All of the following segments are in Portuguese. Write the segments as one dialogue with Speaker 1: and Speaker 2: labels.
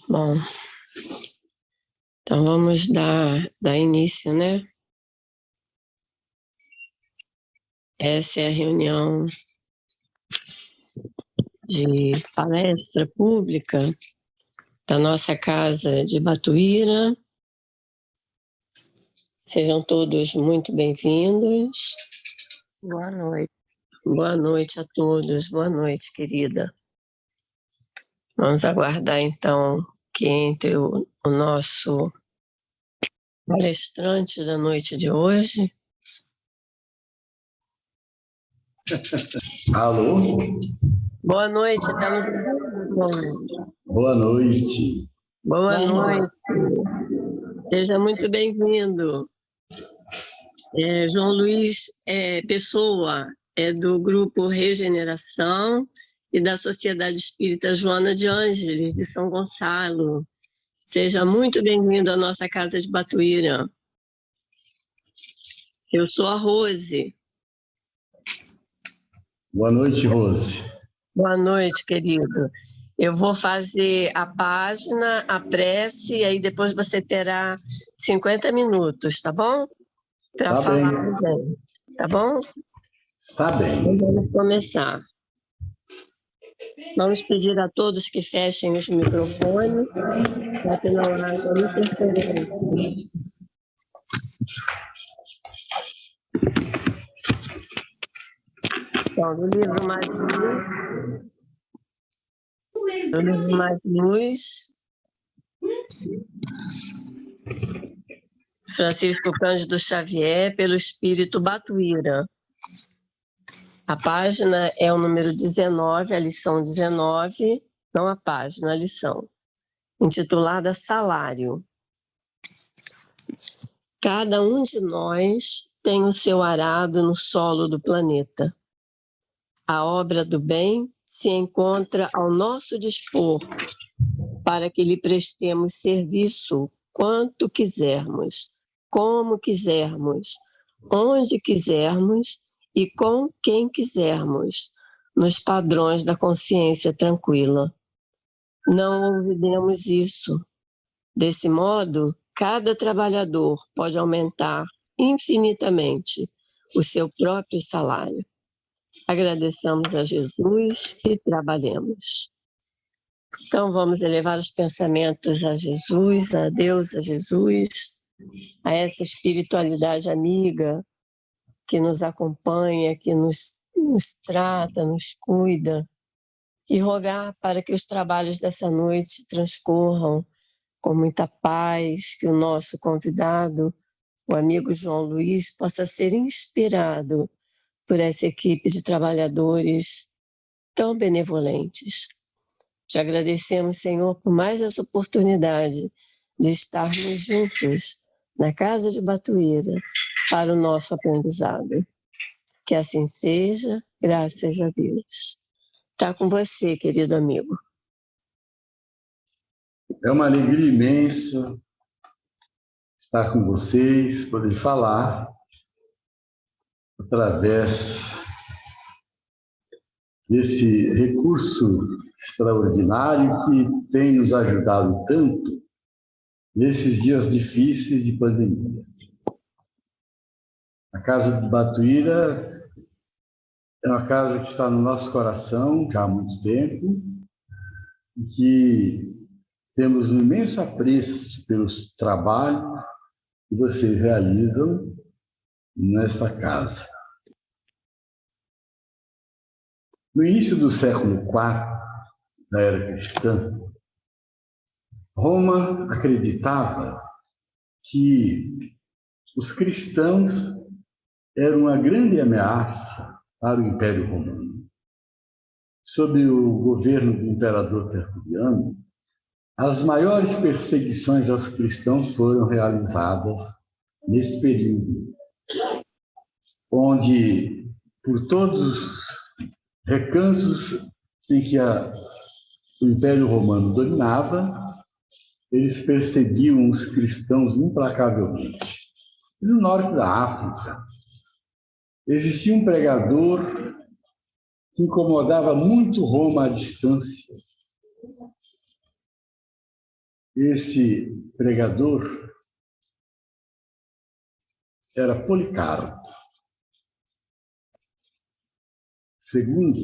Speaker 1: Bom, então vamos dar início, né? Essa é a reunião de palestra pública da nossa casa de Batuíra. Sejam todos muito bem-vindos.
Speaker 2: Boa noite.
Speaker 1: Boa noite a todos. Boa noite, querida. Vamos aguardar, então, que entre o nosso palestrante da noite de hoje.
Speaker 3: Alô?
Speaker 1: Boa noite, está no...
Speaker 3: Boa noite.
Speaker 1: Boa noite. Seja muito bem-vindo. João Luiz Pessoa é do Grupo Regeneração e da Sociedade Espírita Joana de Ângeles, de São Gonçalo. Seja muito bem-vindo à nossa casa de Batuíra. Eu sou a Rose.
Speaker 3: Boa noite, Rose.
Speaker 1: Boa noite, querido. Eu vou fazer a página, a prece, e aí depois você terá 50 minutos, tá bom? Para falar bem, tá bom?
Speaker 3: Tá bem.
Speaker 1: Então, vamos começar. Vamos pedir a todos que fechem os microfones, para que não haja interferência. Então, do livro Mais Luz, Francisco Cândido Xavier, pelo Espírito Batuíra. A página é o número 19, a lição 19, não a página, a lição, intitulada Salário. Cada um de nós tem o seu arado no solo do planeta. A obra do bem se encontra ao nosso dispor para que lhe prestemos serviço quanto quisermos, como quisermos, onde quisermos e com quem quisermos, nos padrões da consciência tranquila. Não olvidemos isso. Desse modo, cada trabalhador pode aumentar infinitamente o seu próprio salário. Agradeçamos a Jesus e trabalhemos. Então, vamos elevar os pensamentos a Jesus, a Deus, a Jesus, a essa espiritualidade amiga que nos acompanha, que nos trata, nos cuida, e rogar para que os trabalhos dessa noite transcorram com muita paz, que o nosso convidado, o amigo João Luiz, possa ser inspirado por essa equipe de trabalhadores tão benevolentes. Te agradecemos, Senhor, por mais essa oportunidade de estarmos juntos na Casa de Batuíra para o nosso aprendizado. Que assim seja, graças a Deus. Está com você, querido amigo.
Speaker 3: É uma alegria imensa estar com vocês, poder falar através desse recurso extraordinário que tem nos ajudado tanto nesses dias difíceis de pandemia. A Casa de Batuíra é uma casa que está no nosso coração já há muito tempo e que temos um imenso apreço pelos trabalhos que vocês realizam nessa casa. No início do século IV da era cristã, Roma acreditava que os cristãos eram uma grande ameaça para o Império Romano. Sob o governo do imperador Tertuliano, as maiores perseguições aos cristãos foram realizadas nesse período, onde, por todos os recantos em que o Império Romano dominava, eles perseguiam os cristãos implacavelmente. E no norte da África, existia um pregador que incomodava muito Roma à distância. esse pregador era Policarpo. Segundo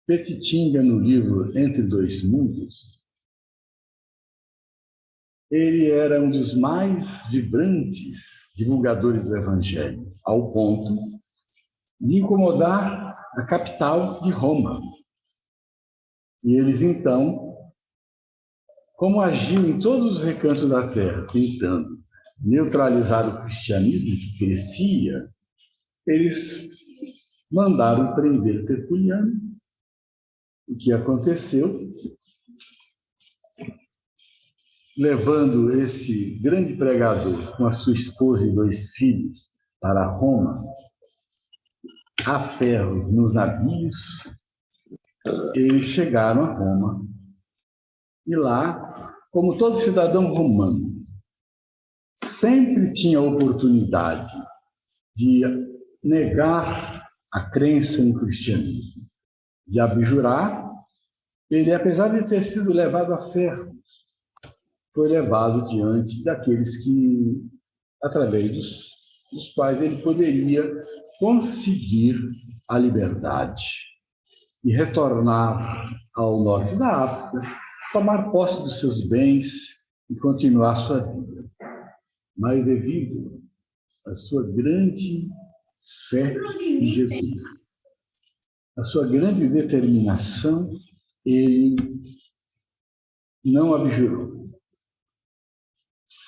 Speaker 3: Petitinga, no livro Entre Dois Mundos, ele era um dos mais vibrantes divulgadores do Evangelho, ao ponto de incomodar a capital de Roma. E eles, então, como agiam em todos os recantos da terra, tentando neutralizar o cristianismo que crescia, eles mandaram prender Tertuliano. O que aconteceu? Levando esse grande pregador com a sua esposa e 2 filhos para Roma, a ferro nos navios, eles chegaram a Roma. E lá, como todo cidadão romano, sempre tinha a oportunidade de negar a crença no cristianismo, de abjurar. Ele, apesar de ter sido levado a ferro, foi levado diante daqueles que, através dos quais ele poderia conseguir a liberdade e retornar ao norte da África, tomar posse dos seus bens e continuar sua vida. Mas devido à sua grande fé em Jesus, a sua grande determinação, ele não abjurou.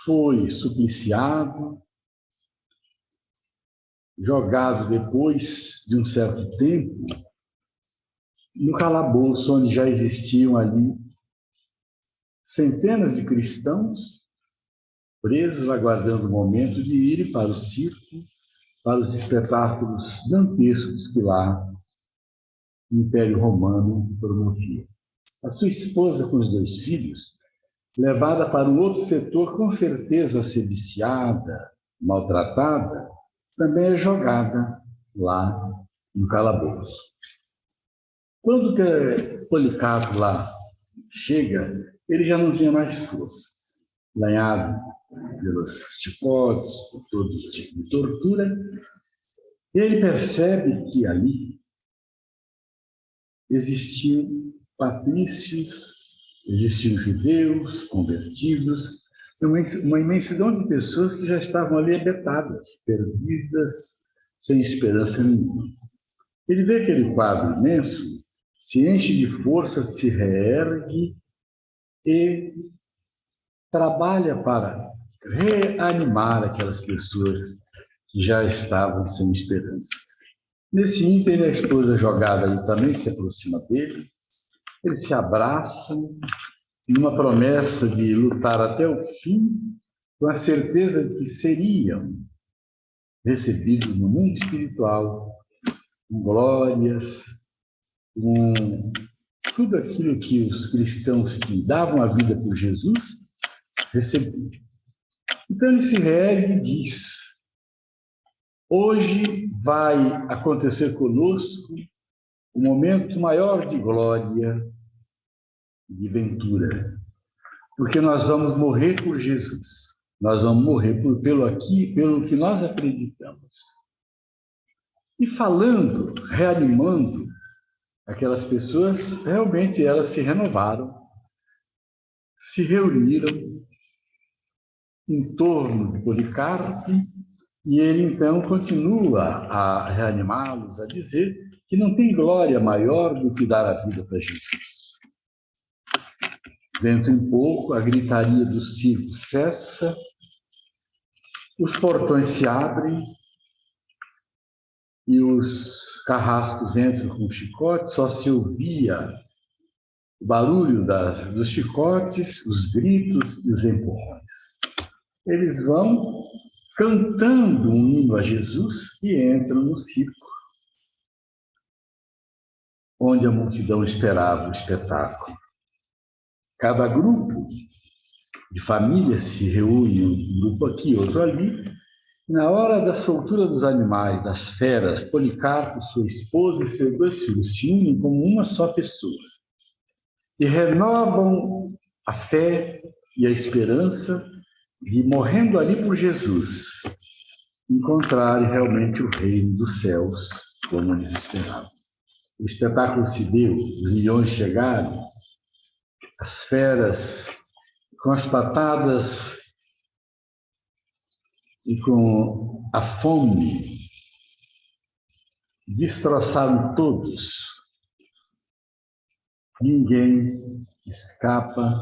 Speaker 3: Foi supliciado, jogado depois de um certo tempo no calabouço, onde já existiam ali centenas de cristãos presos, aguardando o momento de irem para o circo, para os espetáculos dantescos que lá o Império Romano promovia. A sua esposa, com os 2 filhos, levada para um outro setor, com certeza sediciada, maltratada, também é jogada lá no calabouço. Quando Policarpo lá chega, ele já não tinha mais força, lanhado pelos chicotes, por todo tipo de tortura, e ele percebe que ali existiam patrícios, existiam judeus convertidos, uma imensidão de pessoas que já estavam ali abetadas, perdidas, sem esperança nenhuma. Ele vê aquele quadro imenso, se enche de força, se reergue e trabalha para reanimar aquelas pessoas que já estavam sem esperança. Nesse ínterim, a esposa jogada ali também se aproxima dele, eles se abraçam, numa promessa de lutar até o fim, com a certeza de que seriam recebidos no mundo espiritual, com glórias, com tudo aquilo que os cristãos que davam a vida por Jesus recebiam. Então ele se reergue e diz: hoje vai acontecer conosco um momento maior de glória e de ventura, porque nós vamos morrer por Jesus, nós vamos morrer pelo que nós acreditamos. E falando, reanimando aquelas pessoas, realmente elas se renovaram, se reuniram em torno de Policarpo, e ele então continua a reanimá-los, a dizer que não tem glória maior do que dar a vida para Jesus. Dentro em pouco, a gritaria do circo cessa, os portões se abrem e os carrascos entram com chicotes, só se ouvia o barulho dos chicotes, os gritos e os empurrões. Eles vão cantando um hino a Jesus e entram no circo, onde a multidão esperava o espetáculo. Cada grupo de famílias se reúne, um grupo aqui, outro ali. Na hora da soltura dos animais, das feras, Policarpo, sua esposa e seus 2 filhos se unem como uma só pessoa e renovam a fé e a esperança de, morrendo ali por Jesus, encontrarem realmente o reino dos céus, como eles esperavam. O espetáculo se deu, os milhões chegaram, as feras com as patadas e com a fome destroçaram todos. Ninguém escapa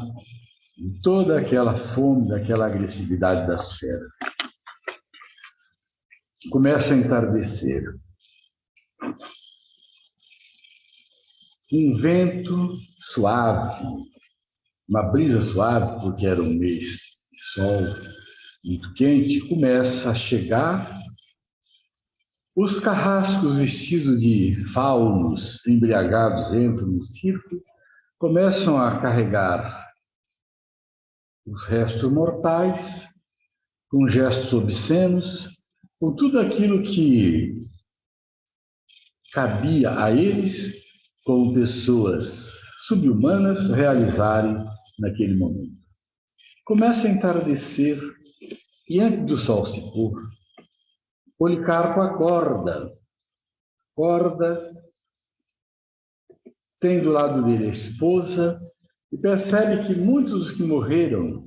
Speaker 3: de toda aquela fome, daquela agressividade das feras. Começa a entardecer. Um vento suave, uma brisa suave, porque era um mês de sol muito quente, começa a chegar. Os carrascos vestidos de faunos, embriagados, entram no circo, começam a carregar os restos mortais, com gestos obscenos, com tudo aquilo que cabia a eles, como pessoas subhumanas, realizarem naquele momento. Começa a entardecer, e antes do sol se pôr, Policarpo acorda, tem do lado dele a esposa, e percebe que muitos dos que morreram,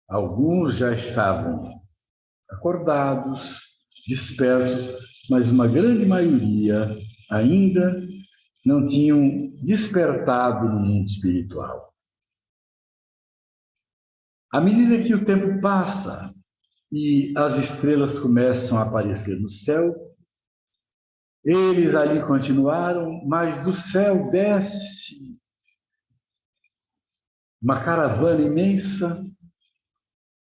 Speaker 3: alguns já estavam acordados, despertos, mas uma grande maioria ainda não tinham despertado no mundo espiritual. À medida que o tempo passa e as estrelas começam a aparecer no céu, eles ali continuaram, mas do céu desce uma caravana imensa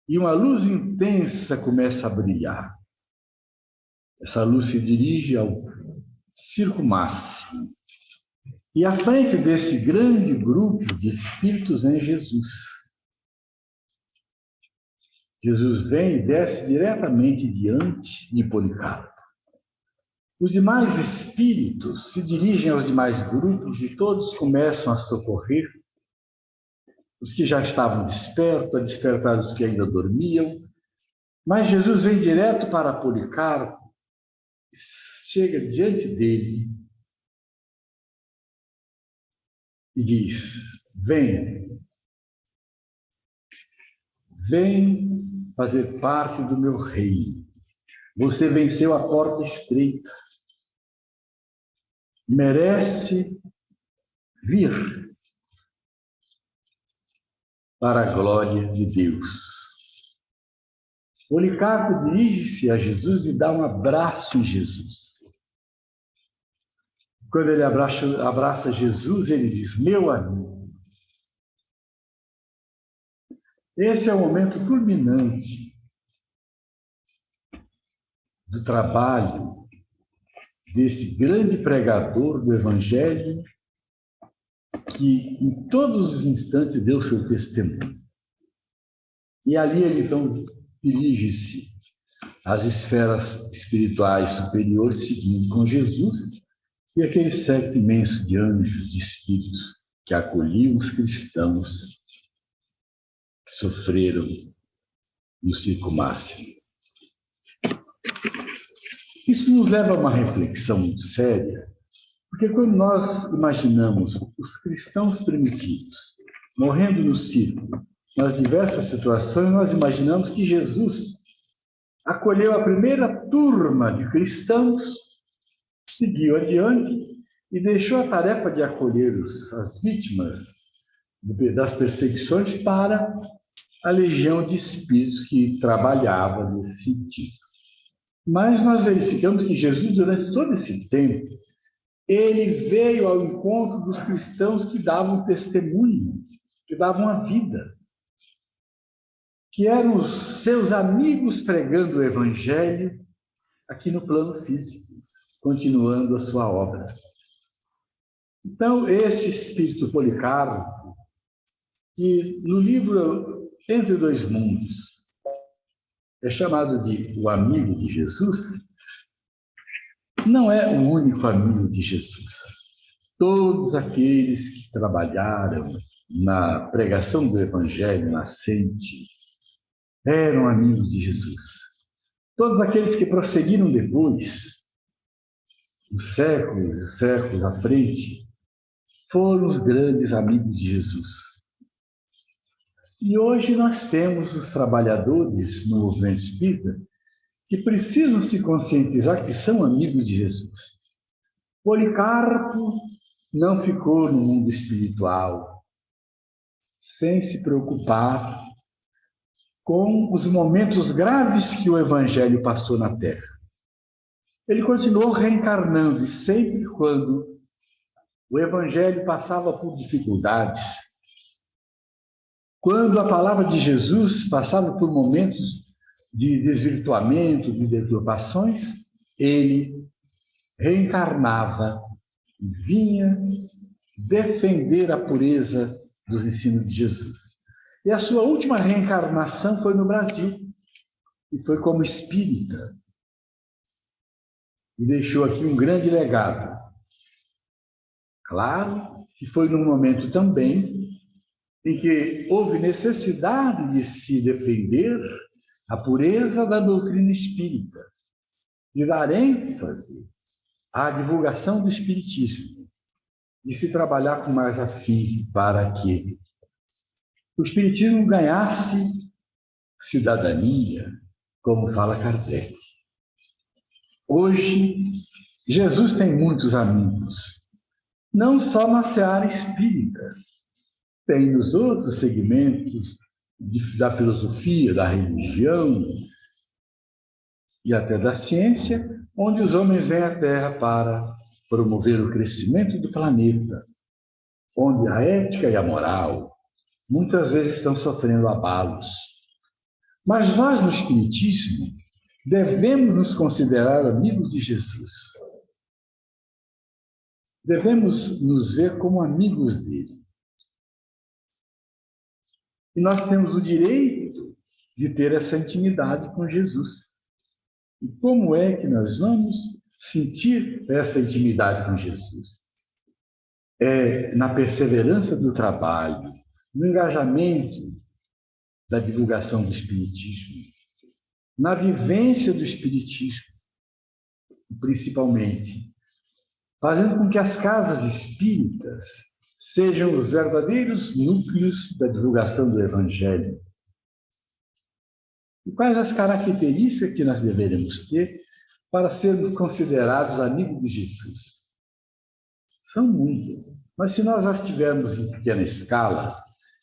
Speaker 3: e uma luz intensa começa a brilhar. Essa luz se dirige ao circo máximo. E à frente desse grande grupo de espíritos vem Jesus. Jesus vem e desce diretamente diante de Policarpo. Os demais espíritos se dirigem aos demais grupos e todos começam a socorrer os que já estavam despertos, a despertar os que ainda dormiam. Mas Jesus vem direto para Policarpo, chega diante dele e diz: vem fazer parte do meu reino. Você venceu a porta estreita. Merece vir para a glória de Deus. Policarpo dirige-se a Jesus e dá um abraço em Jesus. Quando ele abraça Jesus, ele diz: meu amigo. Esse é o momento culminante do trabalho desse grande pregador do Evangelho, que em todos os instantes deu seu testemunho. E ali ele então dirige-se às esferas espirituais superiores, seguindo com Jesus, e aquele séquito imenso de anjos, de espíritos, que acolhiam os cristãos que sofreram no circo máximo. Isso nos leva a uma reflexão muito séria, porque quando nós imaginamos os cristãos primitivos morrendo no circo, nas diversas situações, nós imaginamos que Jesus acolheu a primeira turma de cristãos, seguiu adiante e deixou a tarefa de acolher as vítimas das perseguições para a legião de espíritos que trabalhava nesse sentido. Mas nós verificamos que Jesus, durante todo esse tempo, ele veio ao encontro dos cristãos que davam testemunho, que davam a vida, que eram os seus amigos pregando o Evangelho aqui no plano físico, continuando a sua obra. Então, esse espírito Policarpo, que no livro Entre Dois Mundos é chamado de o amigo de Jesus, não é o único amigo de Jesus. Todos aqueles que trabalharam na pregação do Evangelho nascente eram amigos de Jesus. Todos aqueles que prosseguiram depois, os séculos à frente, foram os grandes amigos de Jesus. E hoje nós temos os trabalhadores no movimento espírita que precisam se conscientizar que são amigos de Jesus. Policarpo não ficou no mundo espiritual sem se preocupar com os momentos graves que o Evangelho passou na Terra. Ele continuou reencarnando e sempre quando o Evangelho passava por dificuldades, quando a palavra de Jesus passava por momentos de desvirtuamento, de deturpações, ele reencarnava e vinha defender a pureza dos ensinos de Jesus. E a sua última reencarnação foi no Brasil, e foi como espírita. E deixou aqui um grande legado. Claro que foi num momento também em que houve necessidade de se defender a pureza da doutrina espírita, de dar ênfase à divulgação do espiritismo, de se trabalhar com mais afinco para que o espiritismo ganhasse cidadania, como fala Kardec. Hoje, Jesus tem muitos amigos, não só na seara espírita, tem nos outros segmentos da filosofia, da religião e até da ciência, onde os homens vêm à Terra para promover o crescimento do planeta, onde a ética e a moral muitas vezes estão sofrendo abalos. Mas nós, no Espiritismo, devemos nos considerar amigos de Jesus. Devemos nos ver como amigos dele. E nós temos o direito de ter essa intimidade com Jesus. E como é que nós vamos sentir essa intimidade com Jesus? É na perseverança do trabalho, no engajamento da divulgação do Espiritismo, na vivência do Espiritismo, principalmente, fazendo com que as casas espíritas sejam os verdadeiros núcleos da divulgação do Evangelho. E quais as características que nós deveremos ter para sermos considerados amigos de Jesus? São muitas, mas se nós as tivermos em pequena escala,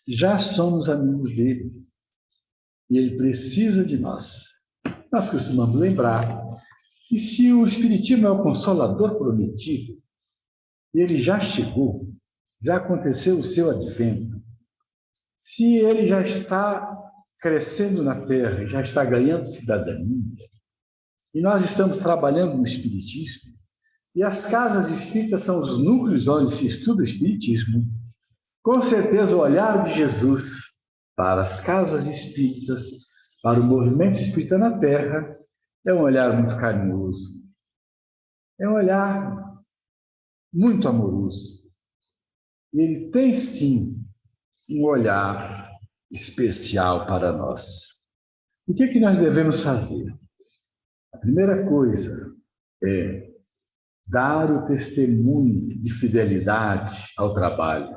Speaker 3: já somos amigos dele. E ele precisa de nós. Nós costumamos lembrar que se o Espiritismo é o Consolador prometido, ele já chegou, já aconteceu o seu advento. Se ele já está crescendo na Terra, já está ganhando cidadania, e nós estamos trabalhando no Espiritismo, e as casas espíritas são os núcleos onde se estuda o Espiritismo, com certeza o olhar de Jesus para as casas espíritas, para o movimento espírita na Terra, é um olhar muito carinhoso, é um olhar muito amoroso. E ele tem, sim, um olhar especial para nós. O que é que nós devemos fazer? A primeira coisa é dar o testemunho de fidelidade ao trabalho.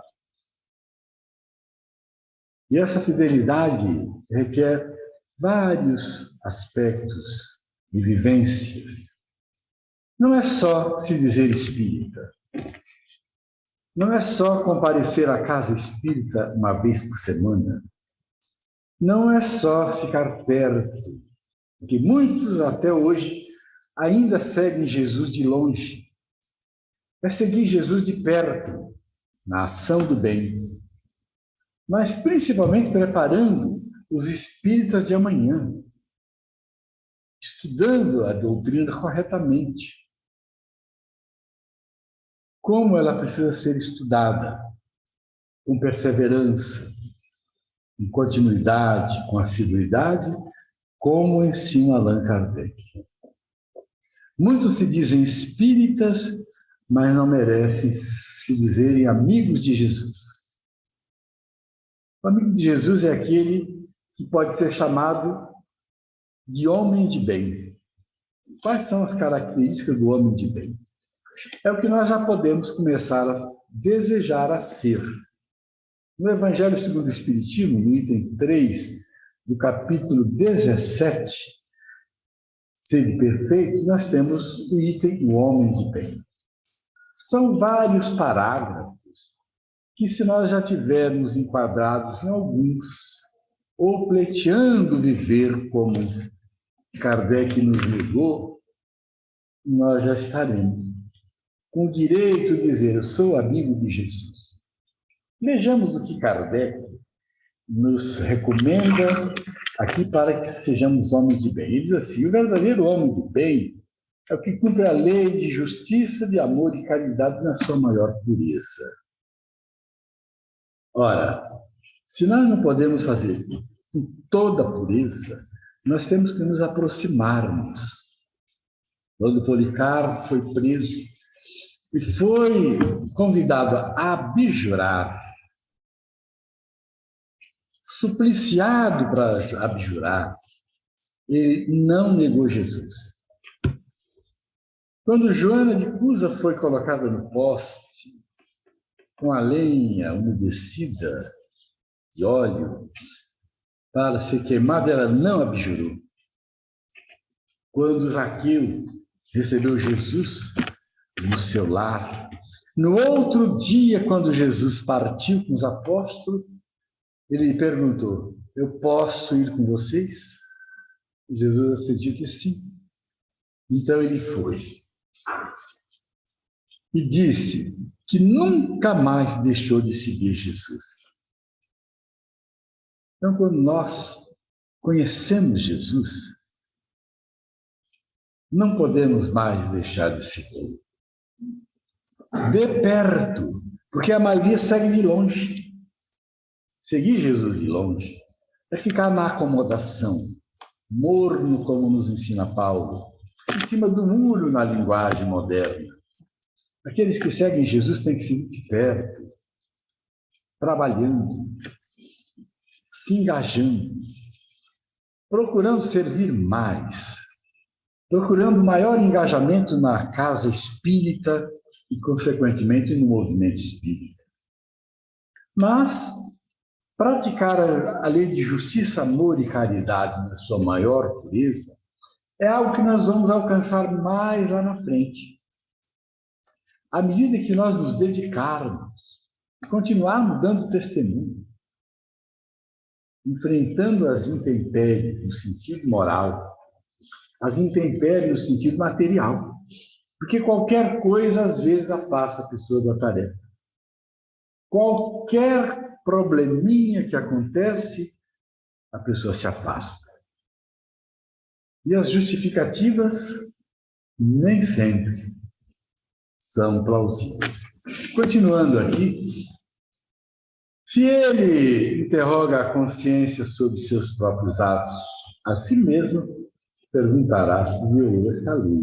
Speaker 3: E essa fidelidade requer vários aspectos de vivências. Não é só se dizer espírita. Não é só comparecer à casa espírita uma vez por semana. Não é só ficar perto, porque muitos até hoje ainda seguem Jesus de longe. É seguir Jesus de perto, na ação do bem. Mas principalmente preparando os espíritas de amanhã, estudando a doutrina corretamente. Como ela precisa ser estudada, com perseverança, com continuidade, com assiduidade, como ensina Allan Kardec. Muitos se dizem espíritas, mas não merecem se dizerem amigos de Jesus. O amigo de Jesus é aquele que pode ser chamado de homem de bem. Quais são as características do homem de bem? É o que nós já podemos começar a desejar a ser. No Evangelho segundo o Espiritismo, no item 3, do capítulo 17, Sede Perfeito, nós temos o item O Homem de Bem. São vários parágrafos que, se nós já tivermos enquadrados em alguns, ou pleiteando viver como Kardec nos negou, nós já estaremos com o direito de dizer: eu sou amigo de Jesus. Vejamos o que Kardec nos recomenda aqui para que sejamos homens de bem. Ele diz assim: o verdadeiro homem de bem é o que cumpre a lei de justiça, de amor e caridade na sua maior pureza. Ora, se nós não podemos fazer com toda a pureza, nós temos que nos aproximarmos. Quando Policarpo foi preso e foi convidado a abjurar, supliciado para abjurar, ele não negou Jesus. Quando Joana de Cusa foi colocada no poste, com a lenha umedecida de óleo, para ser queimada, ela não abjurou. Quando Zaqueu recebeu Jesus no seu lar, no outro dia, quando Jesus partiu com os apóstolos, ele perguntou: eu posso ir com vocês? E Jesus aceitou que sim. Então ele foi. E disse que nunca mais deixou de seguir Jesus. Então, quando nós conhecemos Jesus, não podemos mais deixar de seguir. De perto, porque a maioria segue de longe. Seguir Jesus de longe é ficar na acomodação, morno, como nos ensina Paulo, em cima do muro na linguagem moderna. Aqueles que seguem Jesus têm que seguir de perto, trabalhando, se engajando, procurando servir mais, procurando maior engajamento na casa espírita e, consequentemente, no movimento espírita. Mas praticar a lei de justiça, amor e caridade na sua maior pureza é algo que nós vamos alcançar mais lá na frente. À medida que nós nos dedicarmos, continuarmos dando testemunho, enfrentando as intempéries no sentido moral, as intempéries no sentido material, porque qualquer coisa às vezes afasta a pessoa da tarefa. Qualquer probleminha que acontece, a pessoa se afasta. E as justificativas nem sempre são plausíveis. Continuando aqui, se ele interroga a consciência sobre seus próprios atos, a si mesmo perguntará se violou essa lei.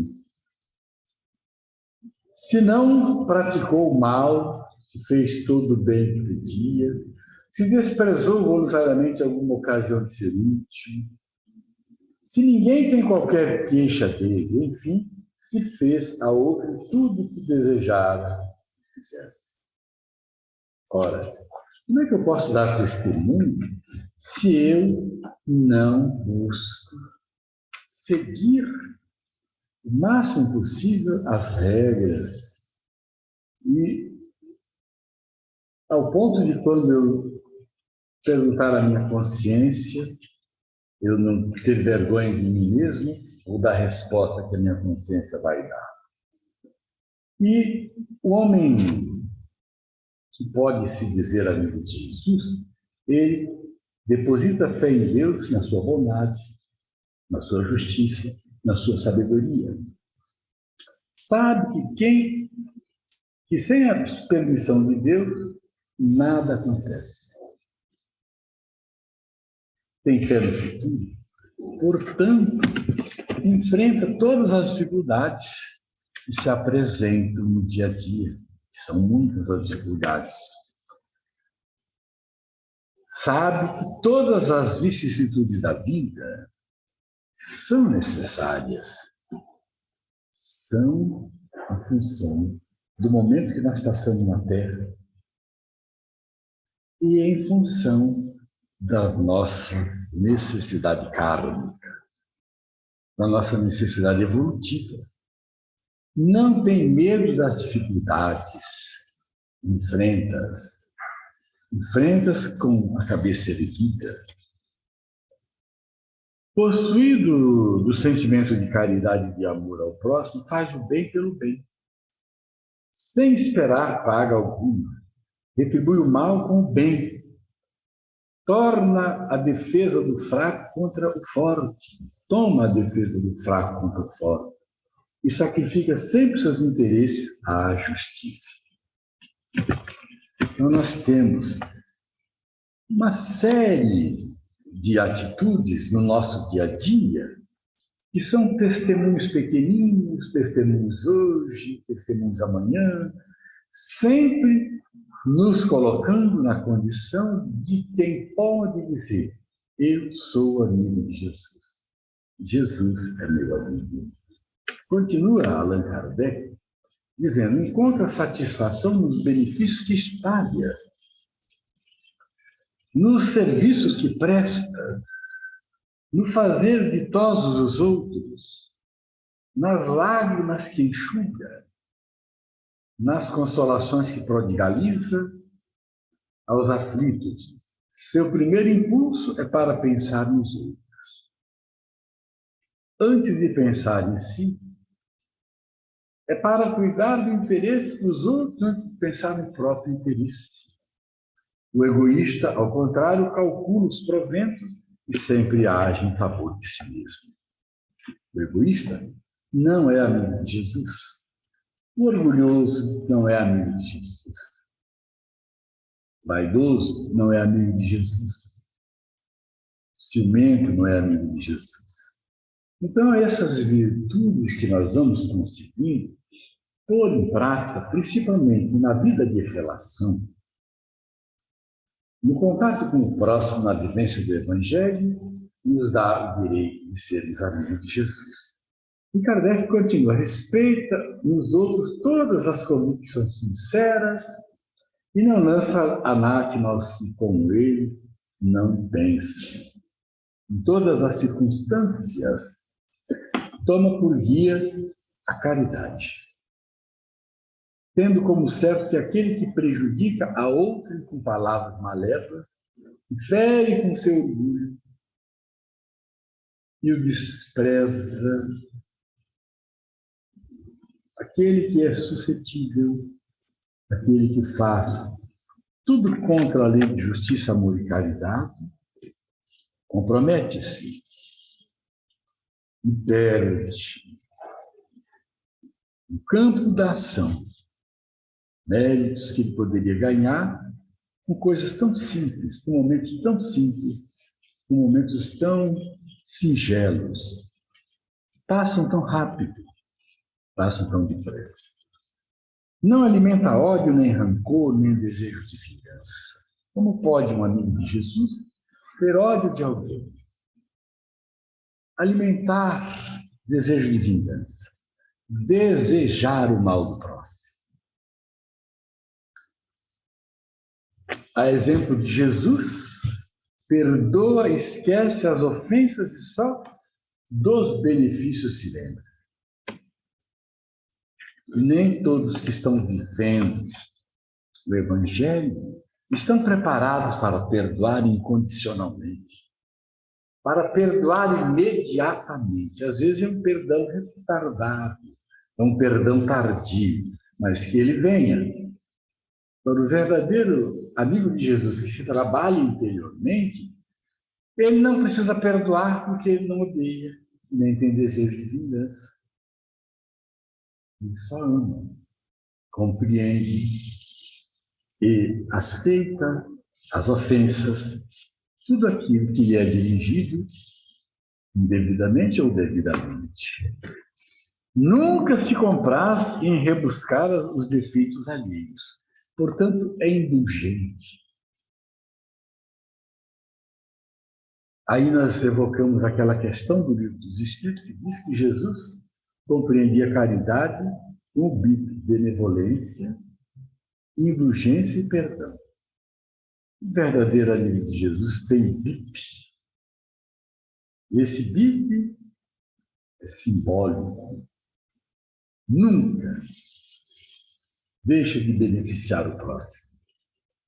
Speaker 3: Se não praticou o mal, se fez todo o bem que podia, se desprezou voluntariamente alguma ocasião de ser útil, se ninguém tem qualquer queixa dele, enfim, se fez a outro tudo o que desejara que fizesse. Ora, como é que eu posso dar testemunho se eu não busco seguir o máximo possível as regras? E ao ponto de, quando eu perguntar à minha consciência, eu não ter vergonha de mim mesmo ou da resposta que a minha consciência vai dar. E o homem que pode se dizer amigo de Jesus, ele deposita fé em Deus, na sua bondade, na sua justiça, na sua sabedoria. Sabe que sem a permissão de Deus, nada acontece. Tem fé no futuro, portanto, enfrenta todas as dificuldades que se apresentam no dia a dia, que são muitas as dificuldades. sabe que todas as vicissitudes da vida são necessárias, são em função do momento que nós passamos na Terra e em função da nossa necessidade kármica, da nossa necessidade evolutiva. Não tem medo das dificuldades, enfrentas com a cabeça erguida. Possuído do sentimento de caridade e de amor ao próximo, faz o bem pelo bem, sem esperar paga alguma. Retribui o mal com o bem. Torna a defesa do fraco contra o forte. Toma a defesa do fraco contra o forte. E sacrifica sempre seus interesses à justiça. Então, nós temos uma série de atitudes no nosso dia a dia que são testemunhos pequeninos, testemunhos hoje, testemunhos amanhã, sempre nos colocando na condição de quem pode dizer: eu sou amigo de Jesus. Jesus é meu amigo. Continua Allan Kardec dizendo: encontra satisfação nos benefícios que espalha, nos serviços que presta, no fazer ditosos os outros, nas lágrimas que enxuga, nas consolações que prodigaliza aos aflitos. Seu primeiro impulso é para pensar nos outros. Antes de pensar em si, é para cuidar do interesse dos outros antes de pensar no próprio interesse. O egoísta, ao contrário, calcula os proventos e sempre age em favor de si mesmo. O egoísta não é amigo de Jesus. O orgulhoso não é amigo de Jesus. O vaidoso não é amigo de Jesus. O ciumento não é amigo de Jesus. Então, essas virtudes que nós vamos conseguindo pôr em prática, principalmente na vida de relação, no contato com o próximo, na vivência do Evangelho, nos dá o direito de sermos amigos de Jesus. E Kardec continua: respeita nos outros todas as convicções sinceras e não lança anátema aos que, como ele, não pensam. Em todas as circunstâncias, toma por guia a caridade, tendo como certo que aquele que prejudica a outro com palavras malévolas, fere com seu orgulho e o despreza, aquele que é suscetível, aquele que faz tudo contra a lei de justiça, amor e caridade, compromete-se e perde no campo da ação méritos que ele poderia ganhar com coisas tão simples, com momentos tão simples, com momentos tão singelos. Passam tão rápido, passam tão depressa. Não alimenta ódio, nem rancor, nem desejo de vingança. Como pode um amigo de Jesus ter ódio de alguém? Alimentar desejo de vingança. Desejar o mal do próximo. A exemplo de Jesus, perdoa, esquece as ofensas e só dos benefícios se lembra. Nem todos que estão vivendo o Evangelho estão preparados para perdoar incondicionalmente, para perdoar imediatamente. Às vezes é um perdão retardado, é um perdão tardio, mas que ele venha. Para o verdadeiro amigo de Jesus que se trabalha interiormente, ele não precisa perdoar porque ele não odeia, nem tem desejo de vingança. Ele só ama, compreende e aceita as ofensas, tudo aquilo que lhe é dirigido, indevidamente ou devidamente. Nunca se compraz em rebuscar os defeitos alheios. Portanto, é indulgente. Aí nós evocamos aquela questão do Livro dos Espíritos, que diz que Jesus compreendia caridade com benevolência, indulgência e perdão. O verdadeiro amigo de Jesus tem BIP. Esse BIP é simbólico. Nunca deixa de beneficiar o próximo.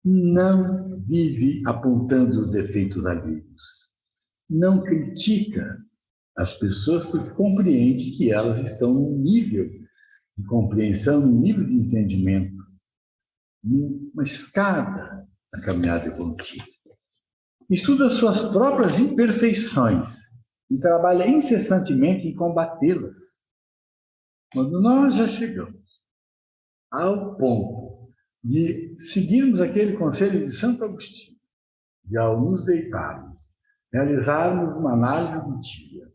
Speaker 3: Não vive apontando os defeitos alheios. Não critica as pessoas porque compreende que elas estão num nível de compreensão, num nível de entendimento, numa escada na caminhada evolutiva. Estuda suas próprias imperfeições e trabalha incessantemente em combatê-las. Quando nós já chegamos ao ponto de seguirmos aquele conselho de Santo Agostinho, de ao nos deitarmos, realizarmos uma análise do dia,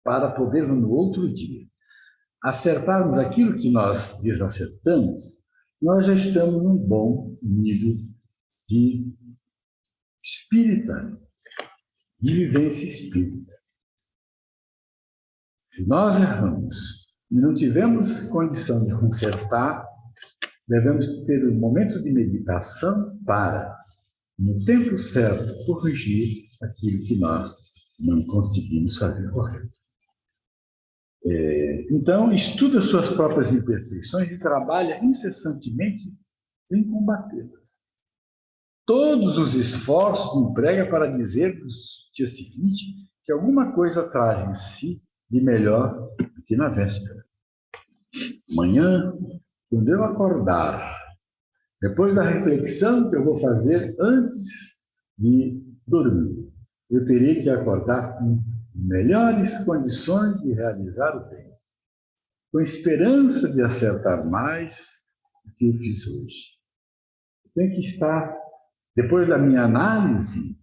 Speaker 3: para podermos no outro dia acertarmos aquilo que nós desacertamos, nós já estamos num bom nível de espírita, de vivência espírita. Se nós erramos e não tivermos condição de consertar, devemos ter um momento de meditação para, no tempo certo, corrigir aquilo que nós não conseguimos fazer correto. Então, estuda suas próprias imperfeições e trabalha incessantemente em combatê-las. Todos os esforços emprega para dizer no dia seguinte que alguma coisa traz em si de melhor do que na véspera. Amanhã, quando eu acordar, depois da reflexão que eu vou fazer antes de dormir, eu terei que acordar com melhores condições de realizar o bem, com esperança de acertar mais do que eu fiz hoje. Eu tenho que estar, depois da minha análise,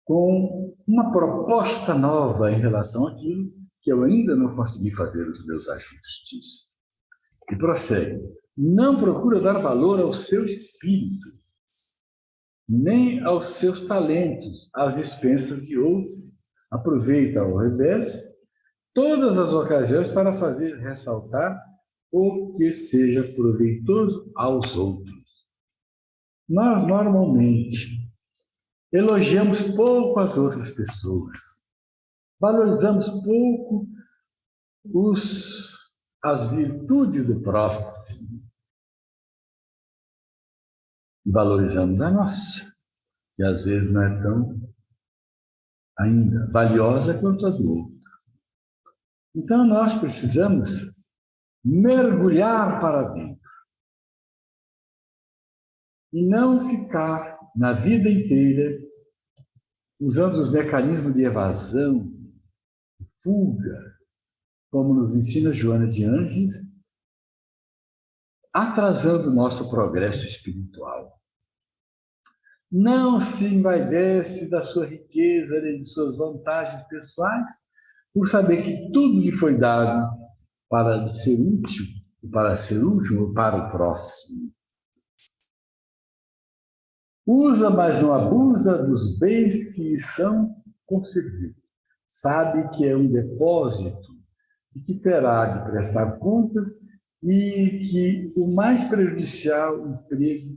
Speaker 3: com uma proposta nova em relação àquilo que eu ainda não consegui fazer os meus ajustes. E prossegue. Não procura dar valor ao seu espírito, nem aos seus talentos, às expensas de outros. Aproveita, ao revés, todas as ocasiões para fazer ressaltar o que seja proveitoso aos outros. Nós, normalmente, elogiamos pouco as outras pessoas, valorizamos pouco as virtudes do próximo e valorizamos a nossa, que às vezes não é tão ainda valiosa quanto a do outro. Então, nós precisamos mergulhar para dentro e não ficar na vida inteira usando os mecanismos de evasão, de fuga, como nos ensina Joana de Ângeles, atrasando o nosso progresso espiritual. Não se envaidece da sua riqueza nem de suas vantagens pessoais, por saber que tudo lhe foi dado para ser útil, para ser útil para o próximo. Usa, mas não abusa dos bens que lhe são concedidos. Sabe que é um depósito e que terá de prestar contas e que o mais prejudicial emprego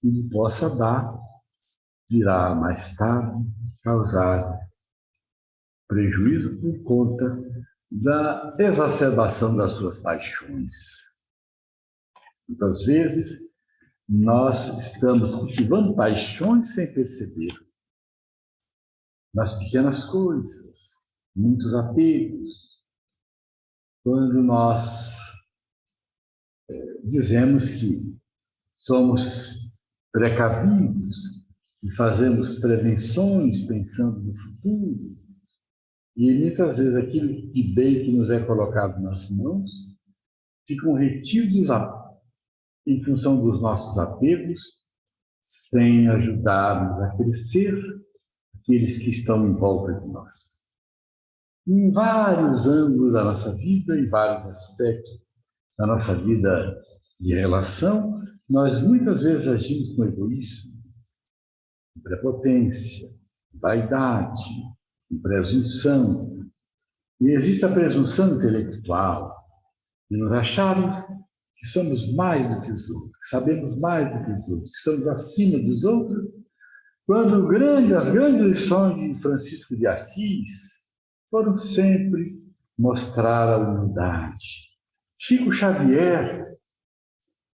Speaker 3: que lhe possa dar virá mais tarde causar prejuízo por conta da exacerbação das suas paixões. Muitas vezes, nós estamos cultivando paixões sem perceber. Nas pequenas coisas, muitos apegos. Quando nós dizemos que somos precavidos e fazemos prevenções pensando no futuro, e muitas vezes aquilo de bem que nos é colocado nas mãos ficam retidos em função dos nossos apegos, sem ajudarmos a crescer aqueles que estão em volta de nós. Em vários ângulos da nossa vida, em vários aspectos da nossa vida de relação, nós muitas vezes agimos com egoísmo, com prepotência, vaidade, com presunção. E existe a presunção intelectual, de nos acharmos que somos mais do que os outros, que sabemos mais do que os outros, que estamos acima dos outros, quando as grandes lições de Francisco de Assis foram sempre mostrar a humildade. Chico Xavier,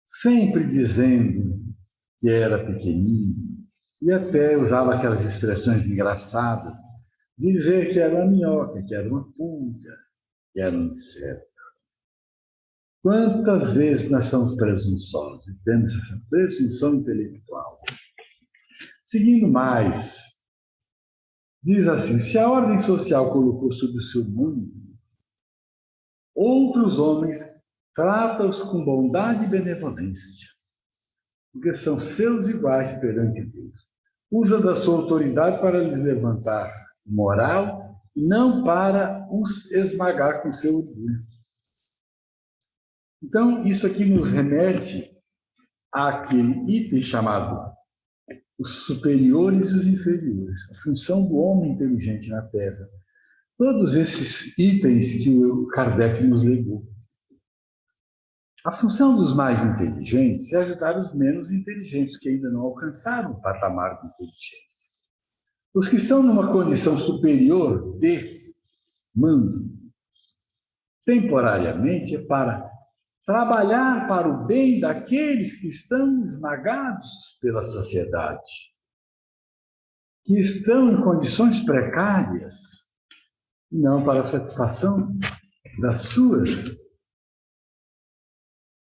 Speaker 3: sempre dizendo que era pequenino, e até usava aquelas expressões engraçadas, dizer que era uma minhoca, que era uma pulga, que era um inseto. Quantas vezes nós somos presunçosos e temos essa presunção intelectual? Seguindo mais, diz assim: se a ordem social colocou sob o seu mundo, outros homens trata-os com bondade e benevolência, porque são seus iguais perante Deus. Usa da sua autoridade para lhes levantar moral, não para os esmagar com seu orgulho. Então, isso aqui nos remete àquele item chamado os superiores e os inferiores, a função do homem inteligente na Terra. Todos esses itens que o Kardec nos legou. A função dos mais inteligentes é ajudar os menos inteligentes, que ainda não alcançaram o patamar de inteligência. Os que estão numa condição superior de mando, temporariamente, é para trabalhar para o bem daqueles que estão esmagados pela sociedade, que estão em condições precárias, e não para a satisfação das suas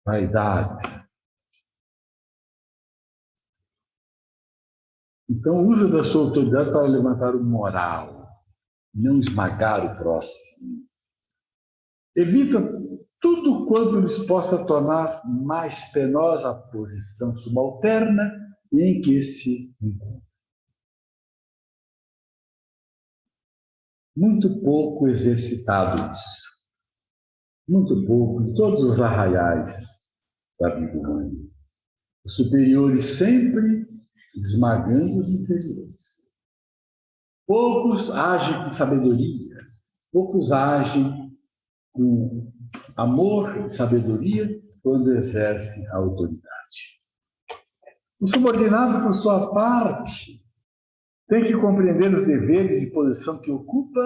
Speaker 3: vaidades. Então, usa da sua autoridade para levantar o moral, não esmagar o próximo. Evita tudo quanto lhes possa tornar mais penosa a posição subalterna em que se encontra. Muito pouco exercitado isso. Muito pouco, em todos os arraiais da vida humana. Os superiores sempre esmagando os inferiores. Poucos agem com sabedoria, poucos agem com amor e sabedoria quando exercem a autoridade. O subordinado, por sua parte, tem que compreender os deveres de posição que ocupa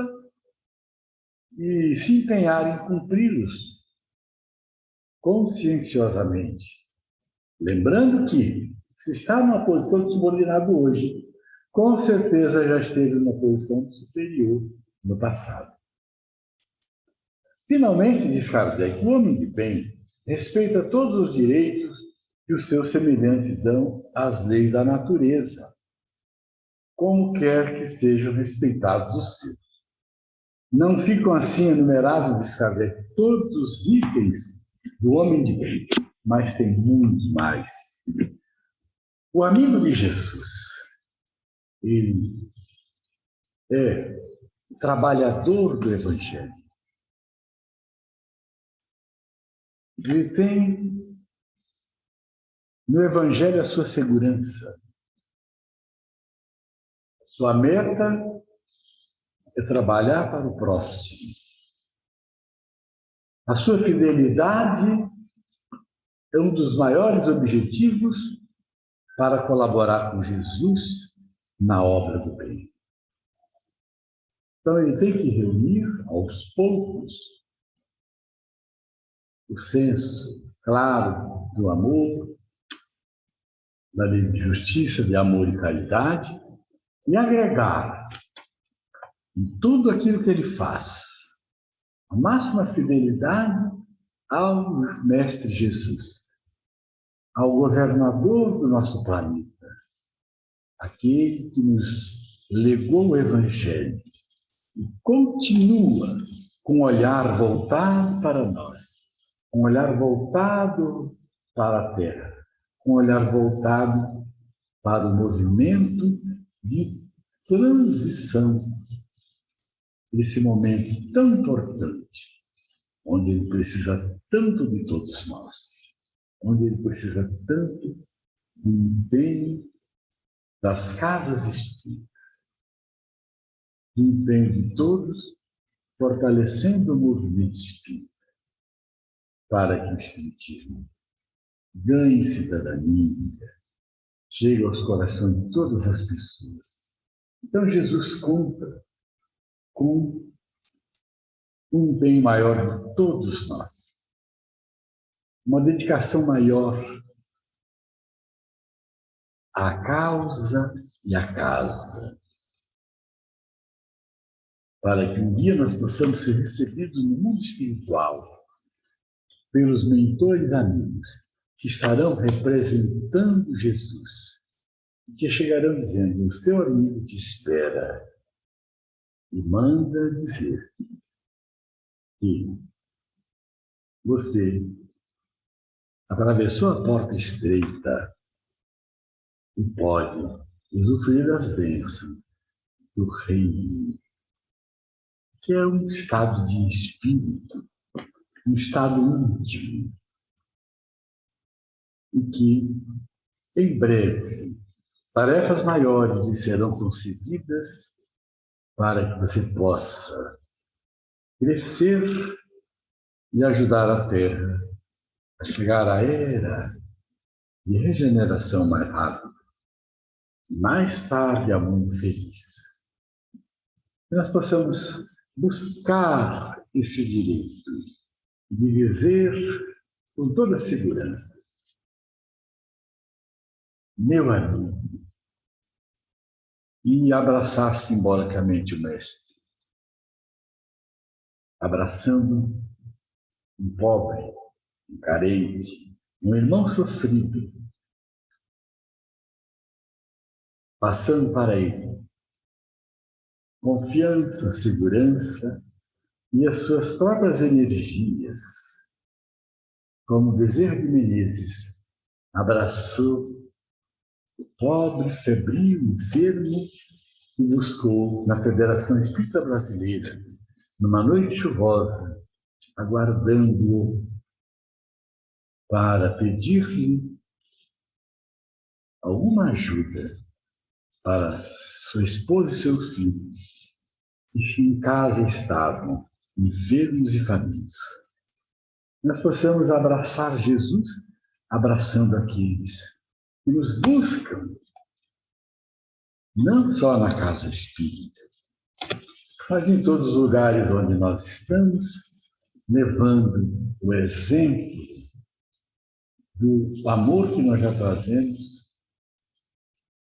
Speaker 3: e se empenhar em cumpri-los conscienciosamente. Lembrando que, se está numa posição de subordinado hoje, com certeza já esteve numa posição superior no passado. Finalmente, diz Kardec, o homem de bem respeita todos os direitos que os seus semelhantes dão às leis da natureza, como quer que sejam respeitados os seus. Não ficam assim enumerados, diz Kardec, todos os itens do homem de bem, mas tem muitos mais. O amigo de Jesus, ele é trabalhador do Evangelho. Ele tem no Evangelho a sua segurança. Sua meta é trabalhar para o próximo. A sua fidelidade é um dos maiores objetivos para colaborar com Jesus na obra do bem. Então, ele tem que reunir, aos poucos, o senso claro do amor, da lei de justiça, de amor e caridade, e agregar em tudo aquilo que ele faz a máxima fidelidade ao Mestre Jesus, ao governador do nosso planeta, aquele que nos legou o Evangelho e continua com o olhar voltado para nós, com o olhar voltado para a Terra, com o olhar voltado para o movimento de transição, esse momento tão importante, onde ele precisa tanto de todos nós, onde ele precisa tanto do empenho das casas espíritas, do empenho de todos, fortalecendo o movimento espírita, para que o espiritismo ganhe cidadania, chegue aos corações de todas as pessoas. Então, Jesus conta com um bem maior de todos nós, uma dedicação maior à causa e à casa, para que um dia nós possamos ser recebidos no mundo espiritual pelos mentores amigos que estarão representando Jesus, e que chegarão dizendo: o seu amigo te espera, e manda dizer que você atravessou a porta estreita e pode usufruir das bênçãos do reino, que é um estado de espírito, um estado íntimo, e que, em breve, tarefas maiores lhe serão concedidas para que você possa crescer e ajudar a Terra a chegar à era de regeneração mais rápida, mais tarde a mundo feliz. Que nós possamos buscar esse direito de dizer com toda segurança: meu amigo, e abraçar simbolicamente o Mestre, abraçando um pobre, um carente, um irmão sofrido, passando para ele confiança, segurança e as suas próprias energias, como Bezerra de Menezes abraçou o pobre, febril, enfermo, e buscou na Federação Espírita Brasileira, numa noite chuvosa, aguardando-o para pedir-lhe alguma ajuda para sua esposa e seu filho, que em casa estavam enfermos e famintos. Nós possamos abraçar Jesus, abraçando aqueles que nos buscam, não só na casa espírita, mas em todos os lugares onde nós estamos, levando o exemplo do amor que nós já trazemos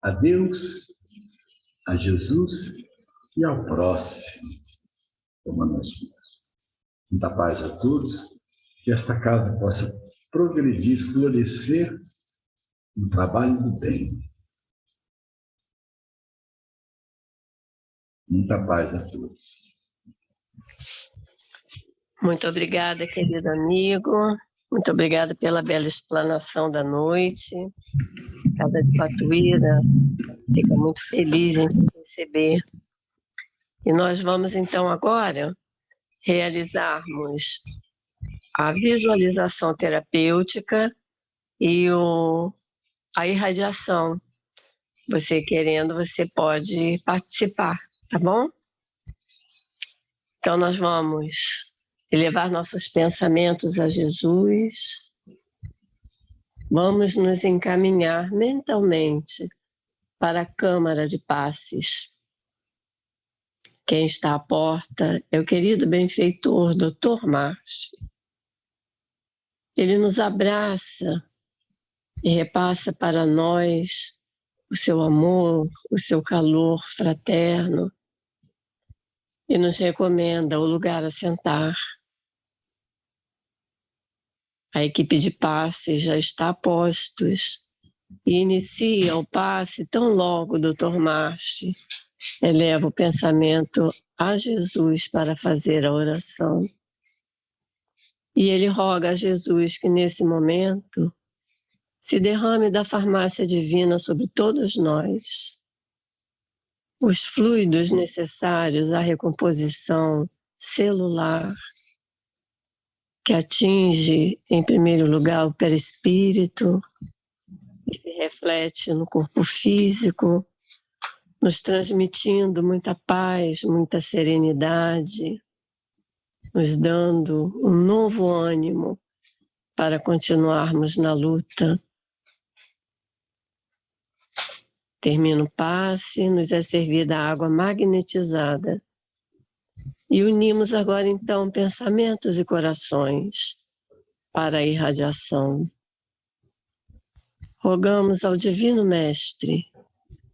Speaker 3: a Deus, a Jesus e ao próximo, como a nós mesmos. Muita paz a todos, que esta casa possa progredir, florescer no trabalho do bem. Muita paz a todos.
Speaker 1: Muito obrigada, querido amigo. Muito obrigada pela bela explanação da noite. A Casa de Patuíra fica muito feliz em se receber. E nós vamos, então, agora realizarmos a visualização terapêutica e a irradiação. Você querendo, você pode participar, tá bom? Então, nós vamos elevar nossos pensamentos a Jesus. Vamos nos encaminhar mentalmente para a Câmara de Passes. Quem está à porta é o querido benfeitor Dr. Márcio. Ele nos abraça e repassa para nós o seu amor, o seu calor fraterno e nos recomenda o lugar a sentar. A equipe de passe já está a postos e inicia o passe tão logo o Dr. Márcio eleva o pensamento a Jesus para fazer a oração. E ele roga a Jesus que nesse momento se derrame da farmácia divina sobre todos nós os fluidos necessários à recomposição celular, que atinge, em primeiro lugar, o perispírito, e se reflete no corpo físico, nos transmitindo muita paz, muita serenidade, nos dando um novo ânimo para continuarmos na luta. Termina o passe, nos é servida água magnetizada. E unimos agora, então, pensamentos e corações para a irradiação. Rogamos ao Divino Mestre,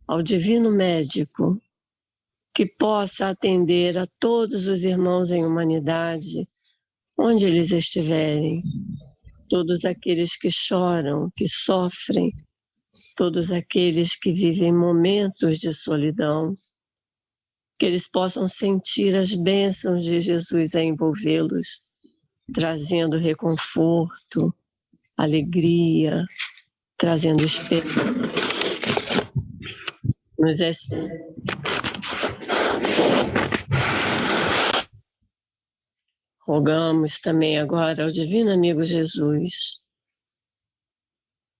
Speaker 1: ao Divino Médico, que possa atender a todos os irmãos em humanidade, onde eles estiverem, todos aqueles que choram, que sofrem, todos aqueles que vivem momentos de solidão, que eles possam sentir as bênçãos de Jesus a envolvê-los, trazendo reconforto, alegria, trazendo esperança. Nos é Rogamos também agora ao Divino Amigo Jesus,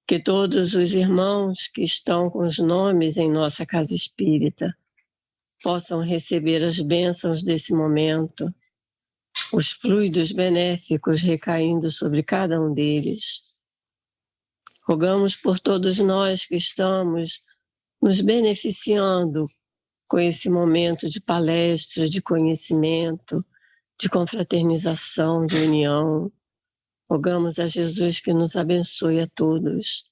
Speaker 1: que todos os irmãos que estão com os nomes em nossa casa espírita possam receber as bênçãos desse momento, os fluidos benéficos recaindo sobre cada um deles. Rogamos por todos nós que estamos nos beneficiando com esse momento de palestra, de conhecimento, de confraternização, de união. Rogamos a Jesus que nos abençoe a todos,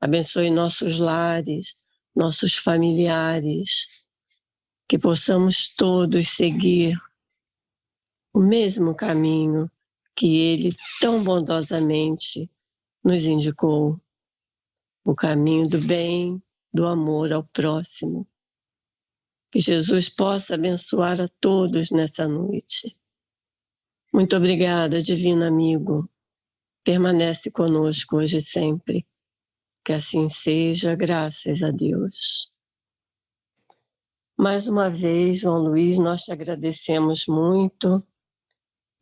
Speaker 1: abençoe nossos lares, nossos familiares, que possamos todos seguir o mesmo caminho que Ele tão bondosamente nos indicou, o caminho do bem, do amor ao próximo. Que Jesus possa abençoar a todos nessa noite. Muito obrigada, Divino Amigo. Permanece conosco hoje e sempre. Que assim seja, graças a Deus. Mais uma vez, João Luiz, nós te agradecemos muito.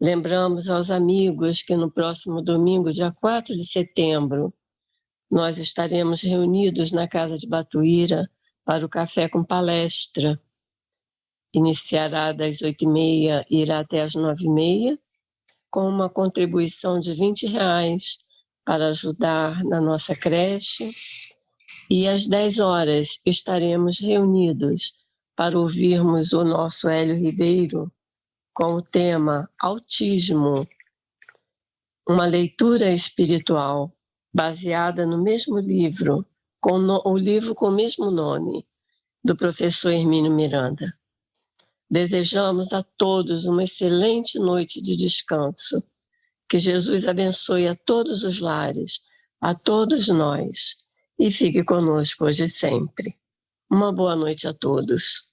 Speaker 1: Lembramos aos amigos que no próximo domingo, dia 4 de setembro, nós estaremos reunidos na Casa de Batuíra para o Café com Palestra. Iniciará das 8h30 e irá até as 9h30, com uma contribuição de R$20 para ajudar na nossa creche. E às 10h estaremos reunidos para ouvirmos o nosso Hélio Ribeiro com o tema Autismo, uma leitura espiritual baseada no mesmo livro, o livro com o mesmo nome, do professor Hermínio Miranda. Desejamos a todos uma excelente noite de descanso. Que Jesus abençoe a todos os lares, a todos nós, e fique conosco hoje e sempre. Uma boa noite a todos.